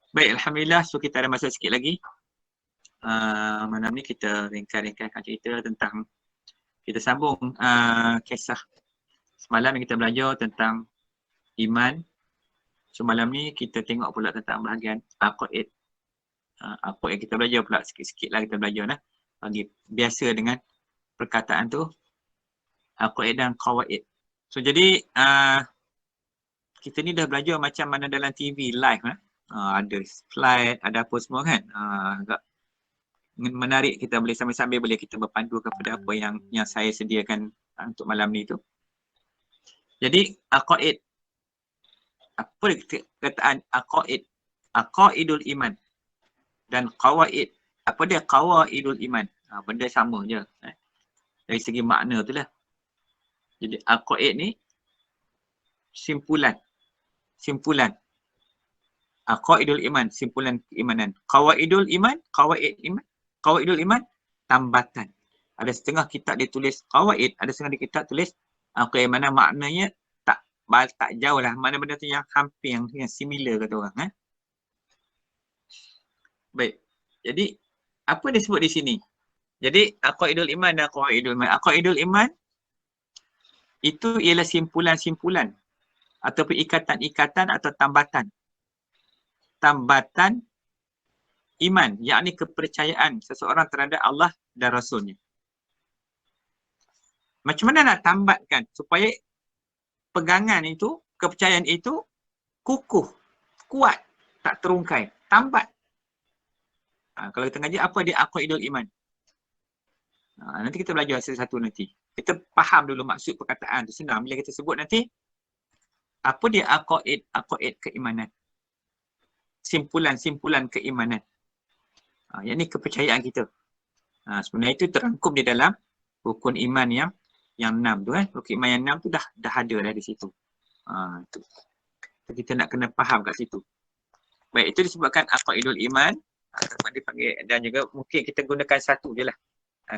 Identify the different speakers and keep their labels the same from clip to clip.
Speaker 1: Baik, Alhamdulillah. So kita ada masa sikit lagi. Malam ni kita ringkas-ringkaskan cerita tentang, kita sambung kisah semalam yang kita belajar tentang iman. So malam ni kita tengok pula tentang bahagian aqaid. Aqaid kita belajar pula sikit-sikit lah kita belajar lah. Bagi biasa dengan perkataan tu aqaid dan qawaid. So jadi kita ni dah belajar macam mana dalam TV live lah. Ada slide, ada apa semua kan. Agak menarik, kita boleh sambil-sambil boleh kita berpandu kepada apa yang saya sediakan untuk malam ni tu. Jadi aqaid, apa kataan aqaid? Aqaidul iman dan qawaid. Apa dia qawaidul iman? Benda sama je dari segi makna tu lah. Jadi aqaid ni simpulan aqaidul iman, simpulan keimanan. Qawaidul iman, qawaidul iman tambatan. Ada setengah kitab dia tulis qawaid, ada setengah kitab tulis aqaid, mana maknanya tak jauh lah, mana benda tu yang hampir, yang similar kata orang. Baik. Jadi apa dia sebut di sini? Jadi aqaidul iman dan qawaidul iman. Aqaidul iman itu ialah simpulan-simpulan ataupun ikatan-ikatan atau tambatan iman, yakni kepercayaan seseorang terhadap Allah dan Rasulnya. Macam mana nak tambatkan supaya pegangan itu, kepercayaan itu kukuh, kuat, tak terungkai, tambat. Kalau kita ngaji apa dia aqaidul iman. Nanti kita belajar satu-satu nanti. Kita faham dulu maksud perkataan tu, senang bila kita sebut nanti. Apa dia aqaid keimanan. Simpulan-simpulan keimanan. Yang ni kepercayaan kita. Sebenarnya itu terangkum di dalam rukun iman yang 6 tu kan. Rukun iman yang 6 tu dah ada dah di situ. Tu. Kita nak kena faham kat situ. Baik, itu disebabkan aqaidul iman. Dipanggil, dan juga mungkin kita gunakan satu je lah.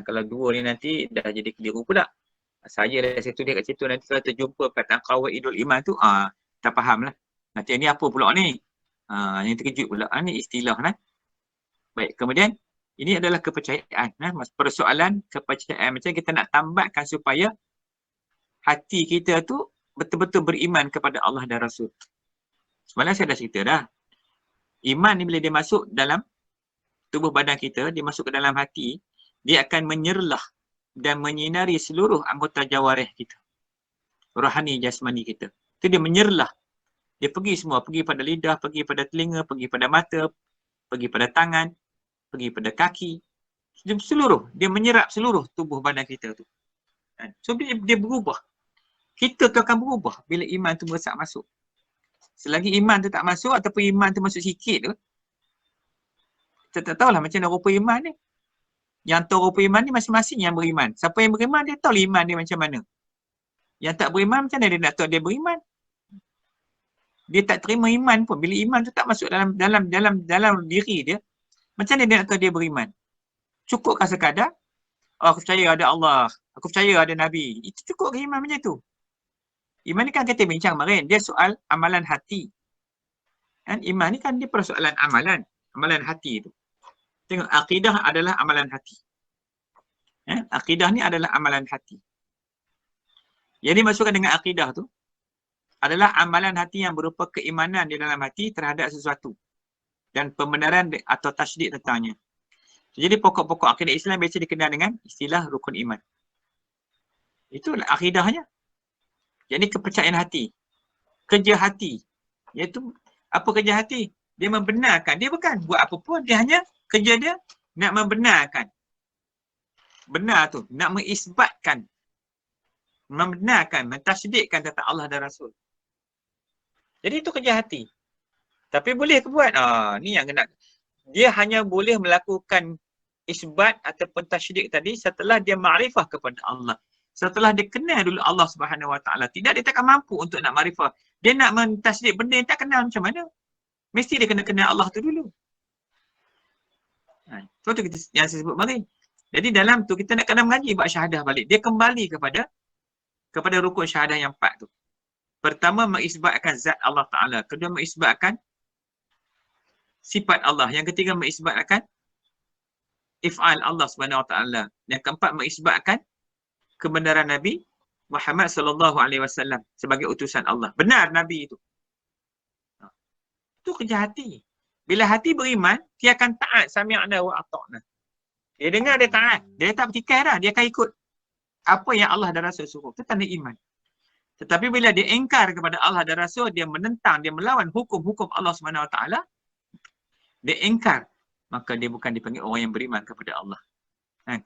Speaker 1: Kalau dua ni nanti dah jadi keliru pula. Saya dah situ dia kat situ, nanti kalau terjumpa perkataan qawaidul iman tu, tak faham lah. Nanti ni apa pula ni? Yang terkejut pula. Ni istilah lah. Baik, kemudian ini adalah kepercayaan. Persoalan kepercayaan. Macam kita nak tambatkan supaya hati kita tu betul-betul beriman kepada Allah dan Rasul. Semalam saya dah cerita dah. Iman ni bila dia masuk dalam tubuh badan kita, dia masuk ke dalam hati, dia akan menyerlah dan menyinari seluruh anggota jawarih kita. Rohani, jasmani kita. Itu dia menyerlah. Dia pergi semua. Pergi pada lidah, pergi pada telinga, pergi pada mata, pergi pada tangan, pergi pada kaki. Seluruh. Dia menyerap seluruh tubuh badan kita tu. So dia berubah. Kita tu akan berubah bila iman tu meresap masuk. Selagi iman tu tak masuk ataupun iman tu masuk sikit tu, kita tak tahulah macam mana rupa iman ni. Yang tahu rupa iman ni masing-masing yang beriman. Siapa yang beriman dia tahu iman dia macam mana. Yang tak beriman macam mana dia nak tahu dia beriman? Dia tak terima iman pun. Bila iman tu tak masuk dalam diri dia, macam mana dia nak tahu dia beriman? Cukuppah sekadar aku percaya ada Allah, aku percaya ada Nabi. Itu cukup ke iman macam tu? Iman ni kan kita bincang kemarin, dia soal amalan hati. Kan iman ni kan dia persoalan amalan hati tu. Tengok, akidah adalah amalan hati. Akidah ni adalah amalan hati. Yang dimasukkan dengan akidah tu adalah amalan hati yang berupa keimanan di dalam hati terhadap sesuatu dan pembenaran atau tasdik tentangnya. Jadi pokok-pokok akidah Islam biasa dikenal dengan istilah rukun iman. Itulah akidahnya. Jadi kepercayaan hati. Kerja hati. Iaitu apa kerja hati? Dia membenarkan. Dia bukan buat apa pun. Dia hanya kerja dia nak membenarkan. Benar tu. Nak mengisbatkan. Membenarkan. Mentasydikkan tentang Allah dan Rasul. Jadi itu kerja hati. Tapi boleh ke buat? Ni yang kena. Dia hanya boleh melakukan isbat ataupun tasydik tadi setelah dia ma'rifah kepada Allah. Setelah dia kenal dulu Allah Subhanahu Wa Taala. Tidak, dia takkan mampu untuk nak ma'rifah. Dia nak mentasydik benda yang tak kenal macam mana. Mesti dia kena kenal Allah tu dulu. So tu yang saya sebut kemarin. Jadi dalam tu kita nak kena mengaji buat syahadah balik. Dia kembali kepada rukun syahadah yang 4 tu. Pertama, mengisbatkan zat Allah Ta'ala. Kedua, mengisbatkan sifat Allah. Yang ketiga mengisbatkan if'al Allah Subhanahu Wa Taala. Yang keempat mengisbatkan kebenaran Nabi Muhammad sallallahu alaihi wasallam sebagai utusan Allah. Benar Nabi itu. Itu kerja hati. Bila hati beriman, dia akan taat sami'na wa ata'na. Dia dengar, dia taat. Dia tak bertikai dah. Dia akan ikut apa yang Allah dan Rasul suruh. Itu tanda iman. Tetapi bila dia engkar kepada Allah dan Rasul, dia menentang, dia melawan hukum-hukum Allah Subhanahu Wa Taala, dia engkar, maka dia bukan dipanggil orang yang beriman kepada Allah.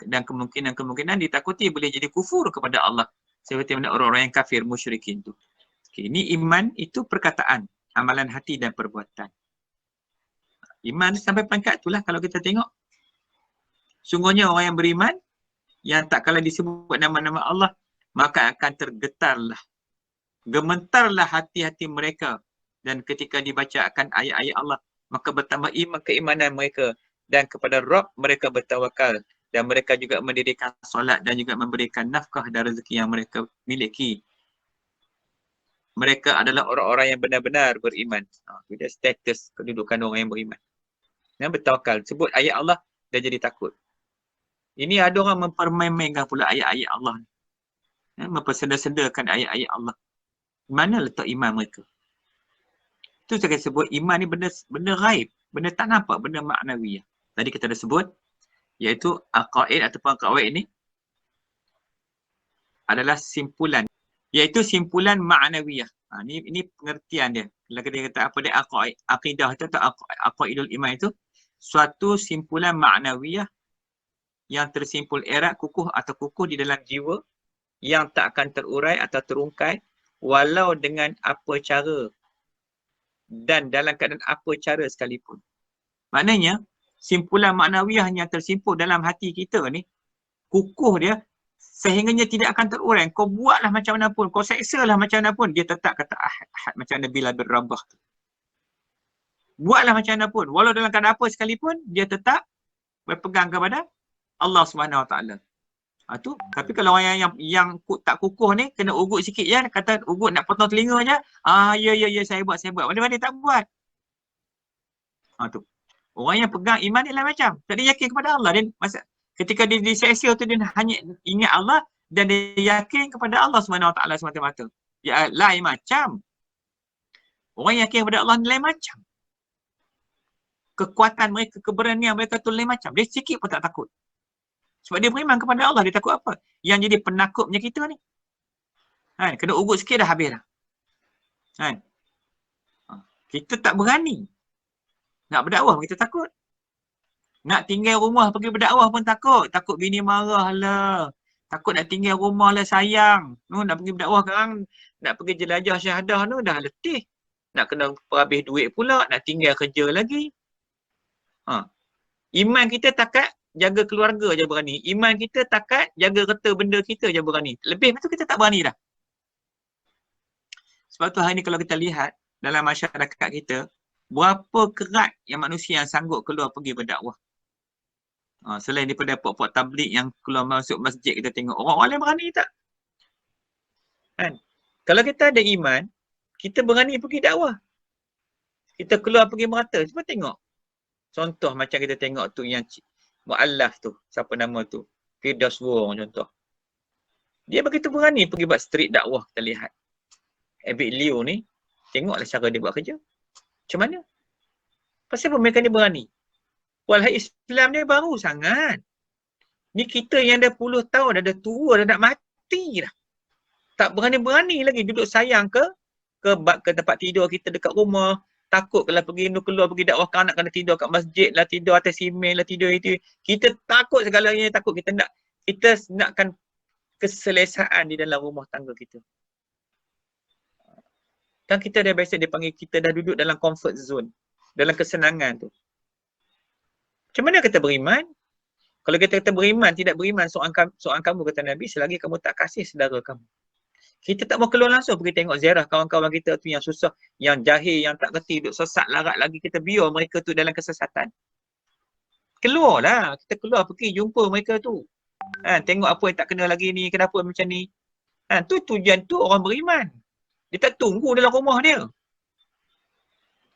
Speaker 1: Dan kemungkinan ditakuti boleh jadi kufur kepada Allah. Seperti mana orang-orang yang kafir, musyrikin tu. Okay, ini iman itu perkataan, amalan hati dan perbuatan. Iman sampai pangkat itulah kalau kita tengok. Sungguhnya orang yang beriman, yang tak kala disebut nama-nama Allah, maka akan tergetarlah, gementarlah hati-hati mereka. Dan ketika dibacakan ayat-ayat Allah, maka bertambah keimanan mereka. Dan kepada Rabb mereka bertawakal. Dan mereka juga mendirikan solat dan juga memberikan nafkah dan rezeki yang mereka miliki. Mereka adalah orang-orang yang benar-benar beriman. Itu status kedudukan orang yang beriman. Dan bertawakal. Sebut ayat Allah dan jadi takut. Ini ada orang mempermainkan pula ayat-ayat Allah. Memperseda-sedakan ayat-ayat Allah. Mana letak iman mereka? Itu saya sebut iman ni benda ghaib. Benda tak nampak, benda maknawiyah. Tadi kita dah sebut, iaitu aqaid ataupun aqaid ini adalah simpulan. Iaitu simpulan ma'nawiyah. Ini pengertian dia. Kalau kita kata apa dia aqidah itu atau aqaidul iman itu, suatu simpulan ma'nawiyah yang tersimpul erat, kukuh atau kukuh di dalam jiwa yang tak akan terurai atau terungkai walau dengan apa cara dan dalam keadaan apa cara sekalipun. Maknanya, simpulan maknawiyah yang tersimpul dalam hati kita ni, kukuh dia sehingganya tidak akan terurai. Kau buatlah macam mana pun, kau seksalah macam mana pun, dia tetap kata ahad macam Nabi bin Rabah tu. Buatlah macam mana pun, walau dalam keadaan apa sekalipun, dia tetap berpegang kepada Allah Subhanahu Wa Taala. Tu. Tapi kalau orang yang tak kukuh ni, kena ugut sikit je, kata ugut nak potong telinga je, ya saya buat. Mana-mana dia tak buat. Tu. Orang yang pegang iman ni lain macam. Tak dia yakin kepada Allah. Ketika dia diseksa tu, dia hanya ingat Allah dan dia yakin kepada Allah Subhanahu Wa Taala semata-mata. Ya, lain macam. Orang yang yakin kepada Allah ni lain macam. Kekuatan mereka, keberanian mereka tu lain macam. Dia sikit pun tak takut. Sebab dia beriman kepada Allah, dia takut apa? Yang jadi penakutnya kita ni. Kena ugut sikit dah habis dah. Kita tak berani. Nak berdakwah kita takut. Nak tinggal rumah pergi berdakwah pun takut. Takut bini marah lah. Takut nak tinggal rumah lah sayang. Nak pergi berdakwah sekarang, nak pergi jelajah syahadah tu dah letih. Nak kena perhabis duit pula, nak tinggal kerja lagi. Iman kita takat jaga keluarga je berani. Iman kita takat jaga reta benda kita je berani. Lebih tu kita tak berani dah. Sebab tu hari ni kalau kita lihat dalam masyarakat kita, berapa kerat yang manusia yang sanggup keluar pergi berdakwah. Selain daripada pok-pok tabligh yang keluar masuk masjid, kita tengok orang-orang lain berani tak? Kalau kita ada iman, kita berani pergi dakwah. Kita keluar pergi merata. Cuba tengok. Contoh macam kita tengok tu yang Mu'allaf tu, siapa nama tu? Firdaus Wong contoh. Dia begitu berani pergi buat street dakwah, kita lihat. Abid Liu ni, tengoklah cara dia buat kerja. Macam mana? Pasal apa mereka ni berani? Walhai Islam ni baru sangat. Ni kita yang dah puluh tahun, dah tua, dah nak mati dah. Tak berani-berani lagi duduk sayang ke tempat tidur kita dekat rumah. Takut kalau keluar pergi dakwah kan nak kena tidur kat masjid lah, tidur atas simen lah, tidur itu. Kita takut segalanya, takut kita nakkan keselesaan di dalam rumah tangga kita. Kan kita dah biasa dipanggil, kita dah duduk dalam comfort zone, dalam kesenangan tu. Macam mana kita beriman? Kalau kita beriman, tidak beriman soal kamu kata Nabi, selagi kamu tak kasih saudara kamu. Kita tak mau keluar langsung pergi tengok ziarah kawan-kawan kita tu yang susah, yang jahil, yang tak kerti, duduk sesat larat lagi. Kita biar mereka tu dalam kesesatan. Keluarlah. Kita keluar pergi jumpa mereka tu. Tengok apa yang tak kena lagi ni, kenapa macam ni. Tu tujuan tu orang beriman. Dia tak tunggu dalam rumah dia.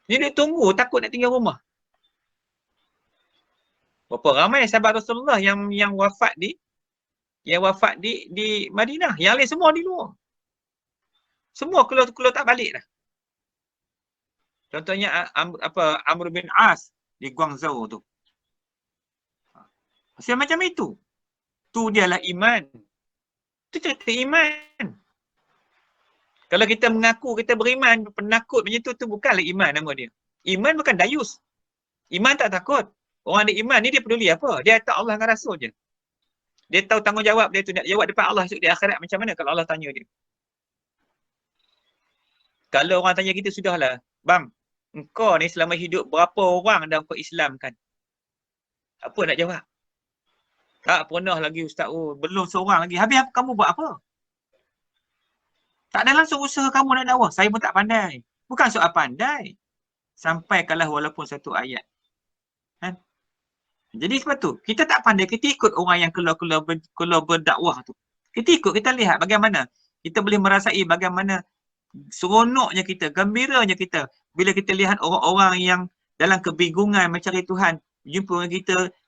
Speaker 1: Dia tunggu, takut nak tinggal rumah. Berapa ramai sahabat Rasulullah yang wafat di Madinah. Yang lain semua di luar. Semua keluar tak balik dah. Contohnya Amr bin As di Guangzhou tu. Pasal macam itu. Tu dialah iman. Itu cerita iman. Kalau kita mengaku kita beriman, penakut macam tu bukanlah iman nama dia. Iman bukan dayus. Iman tak takut. Orang ada iman ni dia peduli apa? Dia tak Allah dengan Rasul je. Dia tahu tanggungjawab dia tu nak jawab depan Allah esok di akhirat macam mana kalau Allah tanya dia. Kalau orang tanya kita, sudahlah. Bang, engkau ni selama hidup berapa orang dah kau Islamkan? Apa nak jawab? Tak pernah lagi Ustaz. Oh, belum seorang lagi. Habis kamu buat apa? Tak ada langsung usaha kamu nak dakwah. Saya pun tak pandai. Bukan soal pandai. Sampaikanlah walaupun satu ayat. Kan? Jadi sebab tu, kita tak pandai. Kita ikut orang yang keluar berdakwah tu. Kita ikut, kita lihat bagaimana. Kita boleh merasai bagaimana seronoknya kita, gembiranya kita. Bila kita lihat orang-orang yang dalam kebingungan mencari Tuhan. Jumpa dengan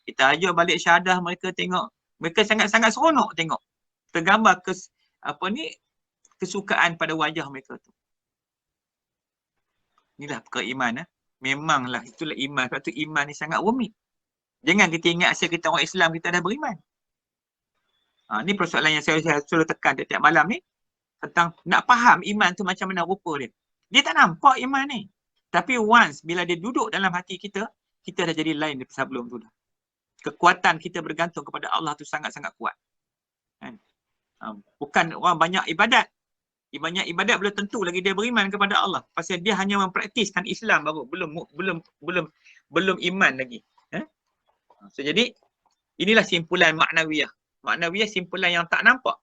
Speaker 1: kita ajar balik syahadah mereka tengok. Mereka sangat-sangat seronok tengok. Tergambar kesukaan pada wajah mereka tu. Inilah perkara iman. Memanglah itulah iman. Sebab tu iman ni sangat rumit. Jangan kita ingat asal kita orang Islam kita dah beriman. Ni persoalan yang saya selalu tekan tiap malam ni. Tentang nak faham iman tu macam mana rupa dia. Dia tak nampak iman ni. Tapi once bila dia duduk dalam hati kita, kita dah jadi lain daripada sebelum tu dah. Kekuatan kita bergantung kepada Allah tu sangat-sangat kuat. Kan? Bukan orang banyak ibadat. Banyak ibadat belum tentu lagi dia beriman kepada Allah. Pasal dia hanya mempraktiskan Islam baru. Belum iman lagi. So, jadi inilah simpulan maknawiyah. Maknawiyah simpulan yang tak nampak.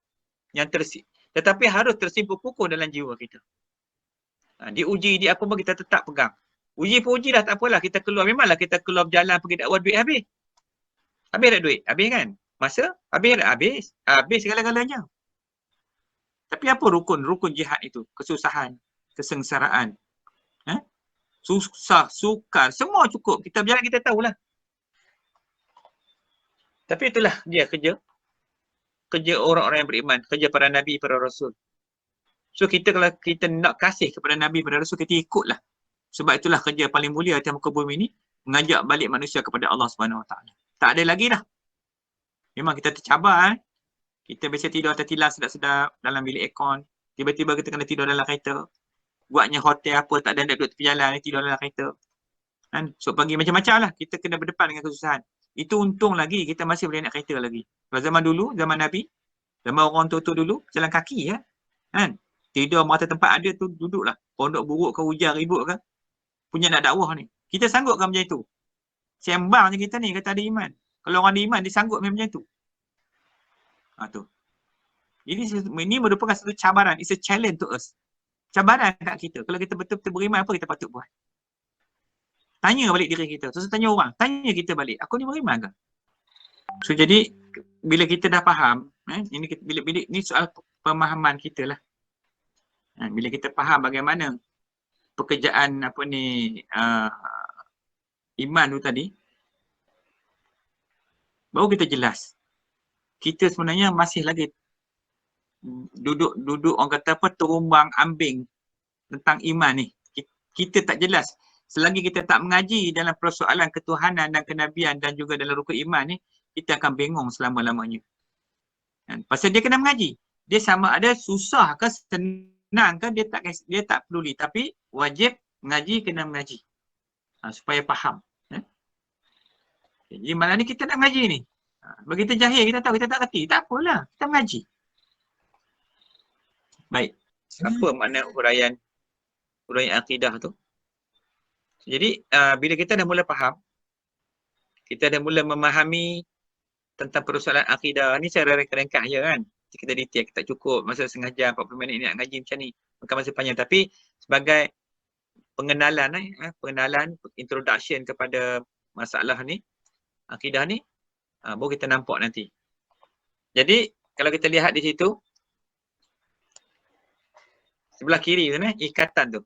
Speaker 1: Tetapi harus tersimpul kukuh dalam jiwa kita. Diuji, di apa pun kita tetap pegang. Uji pun uji dah, tak apalah. Kita keluar, memanglah kita keluar berjalan pergi dakwah, duit habis. Habis tak duit? Habis kan? Masa? Habis tak? Habis. Habis segala-galanya. Tapi apa rukun jihad itu? Kesusahan, kesengsaraan. Susah, sukar, semua cukup. Kita berjalan, kita tahulah. Tapi itulah dia kerja orang-orang yang beriman, kerja para Nabi, para Rasul. So kita kalau kita nak kasih kepada Nabi, para Rasul, kita ikutlah. Sebab itulah kerja paling mulia atas muka bumi ini, mengajak balik manusia kepada Allah Subhanahu Wa Taala. Tak ada lagi dah. Memang kita tercabar. Kita biasa tidur atas tilam sedap-sedap dalam bilik aircon. Tiba-tiba kita kena tidur dalam kereta. Buatnya hotel apa, tak ada duduk tepi jalan, tidur dalam kereta. Kan? So pagi macam-macam lah. Kita kena berdepan dengan kesusahan. Itu untung lagi kita masih boleh naik kereta lagi. Kalau zaman dulu, zaman Nabi, zaman orang tua-tua dulu, jalan kaki ya. Kan? Tidur mata tempat ada tu duduklah. Pondok buruk ke, hujan ribut ke. Punya nak dakwah ni. Kita sanggup kan macam itu? Sembang je kita ni kata ada iman. Kalau orang ada iman, dia sanggup macam itu. Tu. Ini merupakan satu cabaran. It's a challenge to us. Cabaran kat kita. Kalau kita betul-betul beriman, apa kita patut buat? Tanya balik diri kita. Terus tanya orang. Tanya kita balik. Aku ni beriman ke? So jadi, bila kita dah faham, ini soal pemahaman kita lah. Bila kita faham bagaimana pekerjaan iman tu tadi, baru kita jelas. Kita sebenarnya masih lagi duduk orang kata apa, terumbang ambing tentang iman ni. Kita tak jelas. Selagi kita tak mengaji dalam persoalan ketuhanan dan kenabian dan juga dalam rukun iman ni, kita akan bingung selama-lamanya. Pasal dia kena mengaji. Dia sama ada susah ke senang ke, dia tak peduli. Tapi wajib mengaji, kena mengaji. Supaya faham. Jadi malam ni kita nak mengaji ni. Bagi kita jahil, kita tahu, kita tak kerti. Tak apalah, kita mengaji. Baik. Apa makna huraian akidah tu? Jadi, bila kita dah mula faham, kita dah mula memahami tentang persoalan akidah. Ni secara ringkas je kan. Kita detail, kita tak cukup. Masa setengah jam, 40 minit ni nak ngaji macam ni. Bukan masa panjang. Tapi sebagai pengenalan, introduction kepada masalah ni, akidah ni, baru kita nampak nanti. Jadi, kalau kita lihat di situ, sebelah kiri tu, ikatan tu.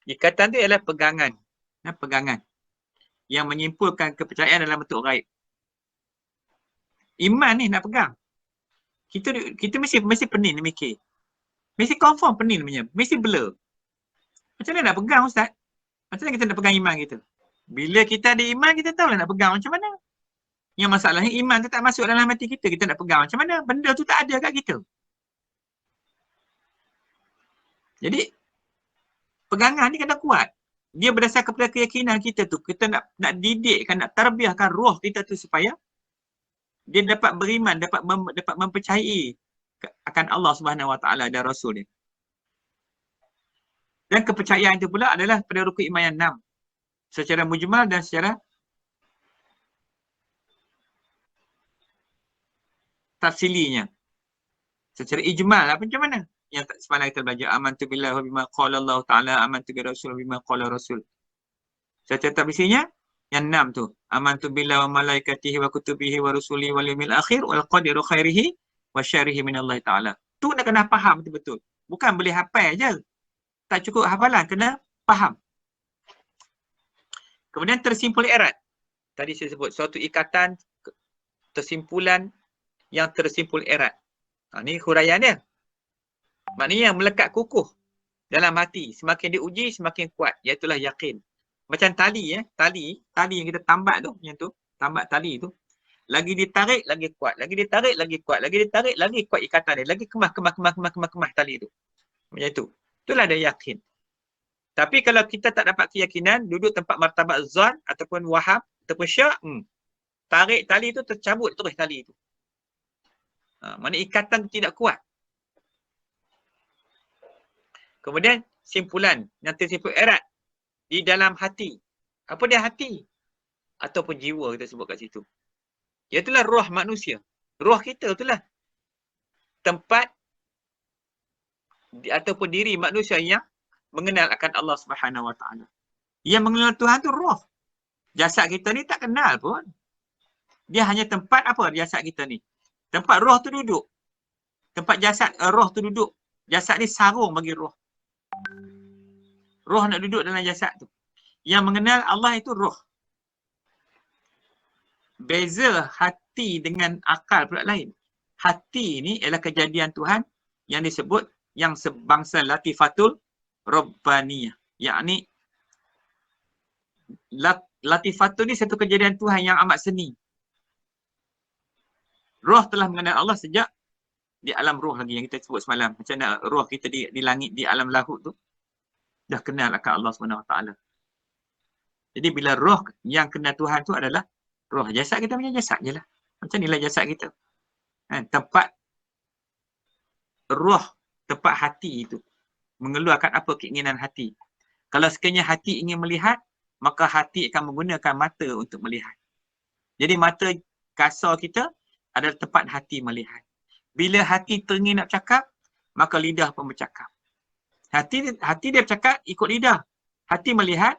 Speaker 1: Ikatan tu ialah pegangan. Pegangan. Yang menyimpulkan kepercayaan dalam bentuk gaib. Iman ni nak pegang. Kita mesti pening nak mikir. Mesti confirm pening punya. Mesti blur. Macam mana nak pegang Ustaz? Macam mana kita nak pegang iman kita? Bila kita ada iman, kita tahu lah nak pegang macam mana. Yang masalahnya iman tu tak masuk dalam hati kita. Kita nak pegang macam mana? Benda tu tak ada kat kita. Jadi, pegangan ni kena kuat. Dia berdasarkan kepada keyakinan kita tu. Kita nak didikkan, nak terbiahkan roh kita tu supaya dia dapat beriman, dapat mempercayai akan Allah Subhanahu Wa Taala dan Rasul dia. Dan kepercayaan itu pula adalah pada rukun iman yang 6. Secara mujmal dan secara tafsilinya. Secara ijmal lah macam mana? Yang semalam kita belajar amantu billahi wa bima qala Allah Taala, amantu bi rasul bima qala rasul. Secara tafsirnya yang 6 tu. Amantu billahi wa malaikatihi wa kutubihi wa rusulihi wal yawmil akhir wal qadiru khairihi wa syarrihi min Allah Taala. Tu nak kena faham betul-betul. Bukan boleh hafal je. Tak cukup hafalan, kena faham. Kemudian tersimpul erat. Tadi saya sebut suatu ikatan tersimpulan yang tersimpul erat. Ni huraian dia. Maknanya yang melekat kukuh dalam hati. Semakin diuji, semakin kuat. Iaitulah yakin. Macam tali tali yang kita tambat tu, yang tu, tambat tali tu. Lagi ditarik, lagi kuat. Lagi ditarik, lagi kuat. Lagi ditarik, lagi kuat ikatan dia. Lagi kemas tali tu. Macam tu. Itulah dia yakin. Tapi kalau kita tak dapat keyakinan, duduk tempat martabat zon ataupun waham ataupun syak, tarik tali tu, tercabut terus tali tu. Mana ikatan tu tidak kuat. Kemudian simpulan yang tersimpul erat di dalam hati. Apa dia hati? Ataupun jiwa kita sebut kat situ. Iaitulah roh manusia. Roh kita itulah tempat ataupun diri manusia yang mengenal akan Allah Subhanahu Wa Taala. Yang mengenal Tuhan tu roh. Jasad kita ni tak kenal pun. Dia hanya tempat apa jasad kita ni? Tempat roh tu duduk. Tempat jasad roh tu duduk. Jasad ni sarung bagi roh. Roh nak duduk dalam jasad tu. Yang mengenal Allah itu roh. Beza hati dengan akal pula lain. Hati ni ialah kejadian Tuhan yang disebut yang sebangsa latifatul Rabbaniyah. Yakni latifatul ni satu kejadian Tuhan yang amat seni. Roh telah mengenal Allah sejak di alam roh lagi yang kita sebut semalam. Macam mana roh kita di langit, di alam lahut tu dah kenal akan Allah SWT. Jadi bila roh yang kenal Tuhan tu adalah roh. Jasad kita punya jasad je lah. Macam inilah jasad kita. Tempat roh, tempat hati itu. Mengeluarkan apa keinginan hati. Kalau sekiranya hati ingin melihat, maka hati akan menggunakan mata untuk melihat. Jadi mata kasar kita adalah tempat hati melihat. Bila hati teringin nak bercakap, maka lidah pun bercakap. Hati dia bercakap ikut lidah. Hati melihat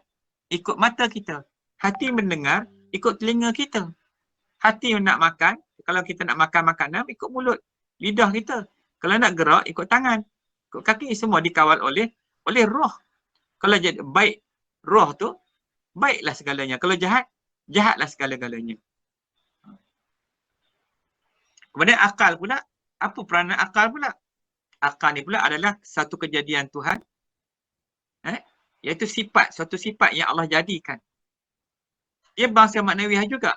Speaker 1: ikut mata kita. Hati mendengar ikut telinga kita. Hati nak makan, kalau kita nak makan makanan ikut mulut, lidah kita. Kalau nak gerak ikut tangan, ikut kaki, semua dikawal oleh roh. Kalau jadi baik roh tu, baiklah segalanya. Kalau jahat, jahatlah segala-galanya. Kemudian akal pula, apa peranan akal pula? Akal ni pula adalah satu kejadian Tuhan, iaitu sifat, suatu sifat yang Allah jadikan. Ia bangsa maknawiah juga.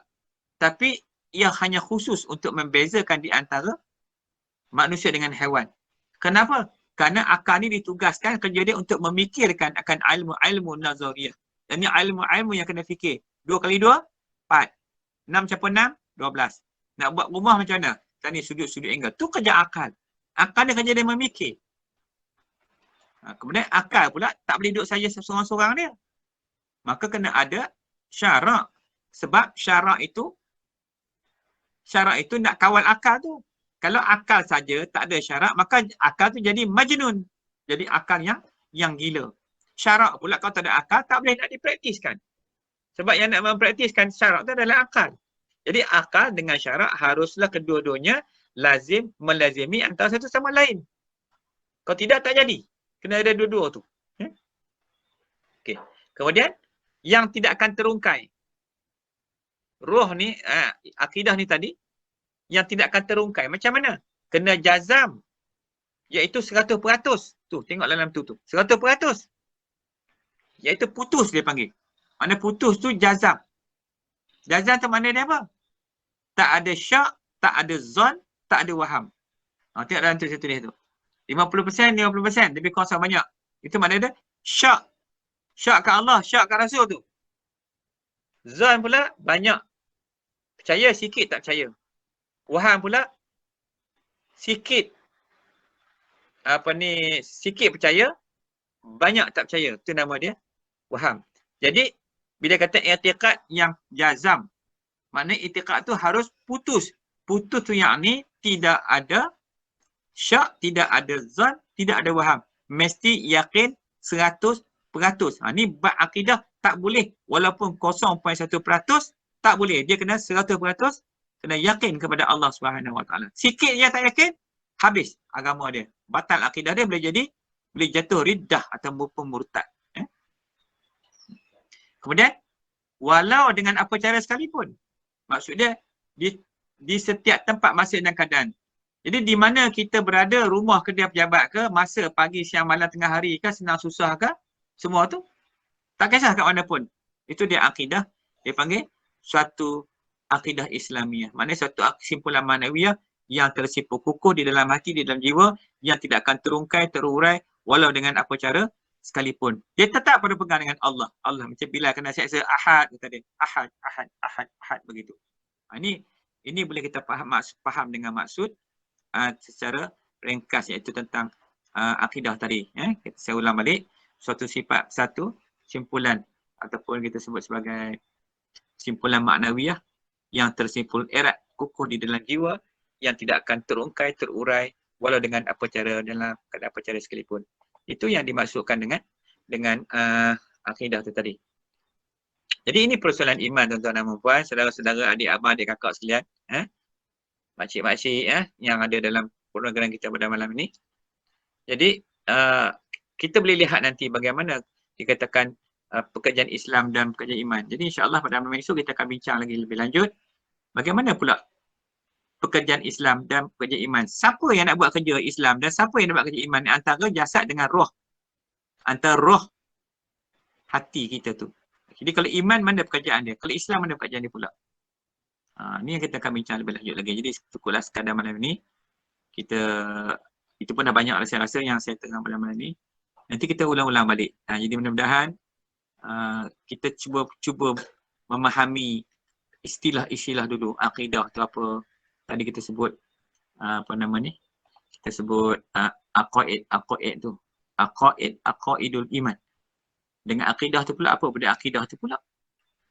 Speaker 1: Tapi ia hanya khusus untuk membezakan di antara manusia dengan haiwan. Kenapa? Kerana akal ni ditugaskan kerja dia untuk memikirkan akan ilmu nazariyah. Dan ni ilmu yang kena fikir. 2 kali 2, 4. 6 campur 6, 12. Nak buat rumah macam mana? Tadi sudut angle. Tu kerja akal. Akal dia kerja dia memikir. Kemudian akal pula tak boleh duduk saja seorang-seorang dia. Maka kena ada syarak. Sebab syarak itu nak kawal akal tu. Kalau akal saja tak ada syarak, maka akal tu jadi majnun. Jadi akal yang gila. Syarak pula kalau tak ada akal, tak boleh nak dipraktiskan. Sebab yang nak mempraktiskan syarak tu adalah akal. Jadi akal dengan syarak haruslah kedua-duanya lazim melazimi antara satu sama lain. Kalau tidak, tak jadi. Kena ada dua-dua tu. Okey. Kemudian, yang tidak akan terungkai. Roh ni, akidah ni tadi, yang tidak akan terungkai. Macam mana? Kena jazam. Iaitu 100%. Tu, tengok dalam tu. 100%. Iaitu putus dia panggil. Mana putus tu jazam. Jazam tu makna dia apa? Tak ada syak, tak ada zon, tak ada waham. Tengok dalam tu saya tulis tu. 50%, 50%. Lebih kurang sama banyak. Itu makna dia syak. Syak kat Allah, syak kat Rasul tu. Zon pula banyak. Percaya, sikit tak percaya. Waham pula sikit. Sikit percaya, banyak tak percaya. Itu nama dia waham. Jadi, bila kata i'tiqad yang jazam, maknanya i'tiqad tu harus putus. Putus tu yang ni tidak ada syak, tidak ada zon, tidak ada waham. Mesti yakin 100%. Ni bab akidah tak boleh. Walaupun 0.1% tak boleh. Dia kena 100%. Kena yakin kepada Allah SWT. Sikit dia tak yakin, habis agama dia. Batal akidah dia, boleh jatuh riddah atau murtad. Kemudian, walau dengan apa cara sekalipun. Maksudnya, di setiap tempat, masa dan keadaan. Jadi di mana kita berada, rumah, kedai, pejabat ke, masa, pagi, siang, malam, tengah hari ke, senang, susah ke, semua tu tak kisah kat mana pun. Itu dia akidah, dia panggil suatu akidah Islamiah. Maknanya suatu kesimpulan manawiyah yang tersipu kukuh di dalam hati, di dalam jiwa, yang tidak akan terungkai, terurai, walau dengan apa cara sekalipun. Dia tetap pada pegang dengan Allah. Allah macam bila kena seksa ahad, kata dia. Ahad, begitu. Ini boleh kita faham dengan maksud secara ringkas, iaitu tentang akidah tadi. Saya ulang balik, suatu sifat, satu simpulan ataupun kita sebut sebagai simpulan maknawiyah yang tersimpul erat kukuh di dalam jiwa, yang tidak akan terungkai, terurai walau dengan apa cara, dalam keadaan apa cara sekalipun. Itu yang dimaksudkan dengan akidah itu tadi. Jadi ini persoalan iman, tuan-tuan dan puan, saudara-saudara, adik abang, adik kakak sekalian, makcik-makcik yang ada dalam program kita pada malam ini. Jadi kita boleh lihat nanti bagaimana dikatakan pekerjaan Islam dan pekerjaan iman. Jadi insya-Allah pada malam esok kita akan bincang lagi lebih lanjut bagaimana pula pekerjaan Islam dan pekerjaan iman. Siapa yang nak buat kerja Islam dan siapa yang nak buat kerja iman, antara jasad dengan roh. Antara roh hati kita tu. Jadi kalau iman, mana pekerjaan dia? Kalau Islam, mana pekerjaan dia pula? Ni yang kita akan bincang lebih lanjut lagi. Jadi cukuplah sekadar malam ni. Itu pun dah banyak saya rasa yang saya tengah pada malam ni. Nanti kita ulang-ulang balik. Jadi mudah-mudahan kita cuba memahami istilah-istilah dulu. Akidah tu apa? Tadi kita sebut kita sebut aqaid tu. Aqaidul iman. Dengan akidah tu pula apa benda akidah tu pula?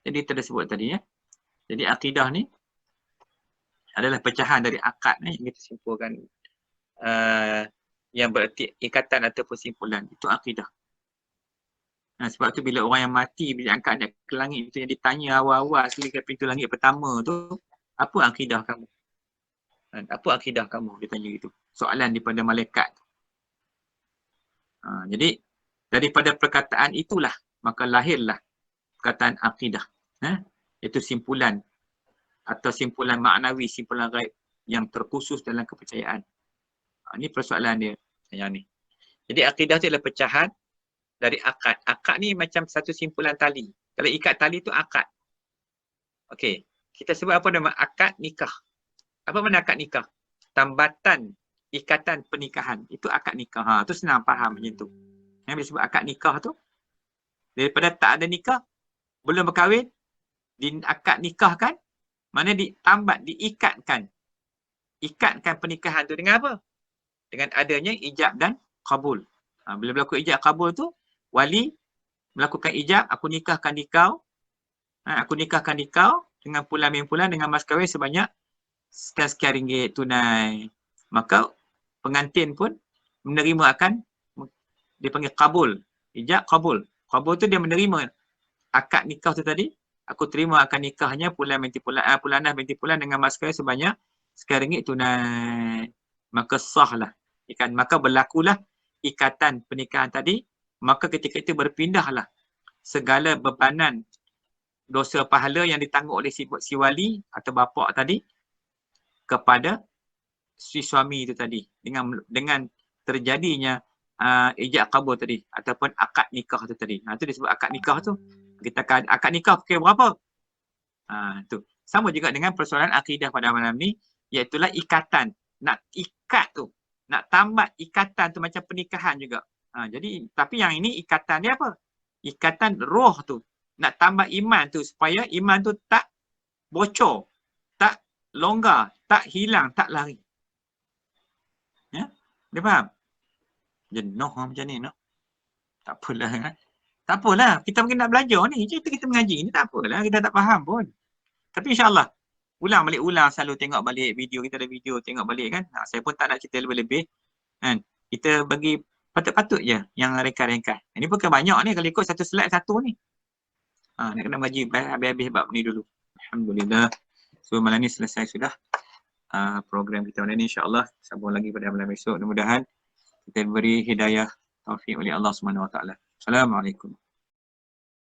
Speaker 1: Jadi kita dah sebut tadi Jadi akidah ni adalah pecahan dari akad yang kita simpulkan, yang berarti ikatan ataupun simpulan. Itu akidah. Sebab tu bila orang yang mati, bila angkat dia ke langit, itu yang ditanya awal-awal sekali ke pintu langit pertama tu, apa akidah kamu? Apa akidah kamu? Dia tanya gitu. Soalan daripada malaikat. Jadi daripada perkataan itulah maka lahirlah perkataan akidah. Itu simpulan atau simpulan maknawi, simpulan gaib yang terkhusus dalam kepercayaan. Ini persoalan dia yang ni. Jadi akidah tu adalah pecahan dari akad. Akad ni macam satu simpulan tali. Kalau ikat tali tu akad. Okey, kita sebut apa nama akad nikah. Apa makna akad nikah? Tambatan ikatan pernikahan. Itu akad nikah. Tu senang faham macam tu. Yang disebut akad nikah tu, daripada tak ada nikah, belum berkahwin, diakad nikahkan, mana ditambat, diikatkan. Ikatkan pernikahan tu dengan apa? Dengan adanya ijab dan kabul. Bila berlaku ijab kabul tu, wali melakukan ijab, aku nikahkan dikau. Aku nikahkan dikau dengan pulang dengan mas kahwin sebanyak sekian ringgit tunai. Maka pengantin pun menerima akan, dia panggil kabul. Ijab kabul. Kabul tu dia menerima akad nikah tu tadi. Aku terima akan nikahnya Pulanah binti Pulan dengan mas kahwin sebanyak sekian ringgit tunai. Maka sahlah. Maka berlakulah ikatan pernikahan tadi. Maka ketika itu berpindahlah segala bebanan dosa pahala yang ditanggung oleh si wali atau bapa tadi kepada si suami itu tadi dengan terjadinya ijab kabul tadi ataupun akad nikah tu tadi. Itu disebut akad nikah tu. Kita akad nikah pukul berapa? Tu. Sama juga dengan persoalan akidah pada malam ni, iaitulah ikatan. Nak ikat tu, nak tambah ikatan tu macam pernikahan juga. Jadi tapi yang ini ikatan dia apa? Ikatan roh tu. Nak tambah iman tu supaya iman tu tak bocor, tak longgar, tak hilang, tak lari. Ya? Dia faham? Jenuh macam ni, no? Tak apalah. Tak apalah. Kita mungkin nak belajar ni. Kita mengaji ni tak apalah. Kita tak faham pun. Tapi insyaAllah, ulang selalu tengok balik video. Kita ada video tengok balik kan. Saya pun tak nak cerita lebih-lebih. Kan? Kita bagi patut-patut je yang ringkas-ringkas. Ini bukan banyak ni. Kalau ikut satu slide satu ni. Nak kena mengaji habis-habis bab ni dulu. Alhamdulillah. So malam ni selesai sudah program kita malam ni, insyaAllah. Sambung lagi pada malam esok. Mudah-mudahan kita beri hidayah taufik oleh Allah SWT. Assalamualaikum.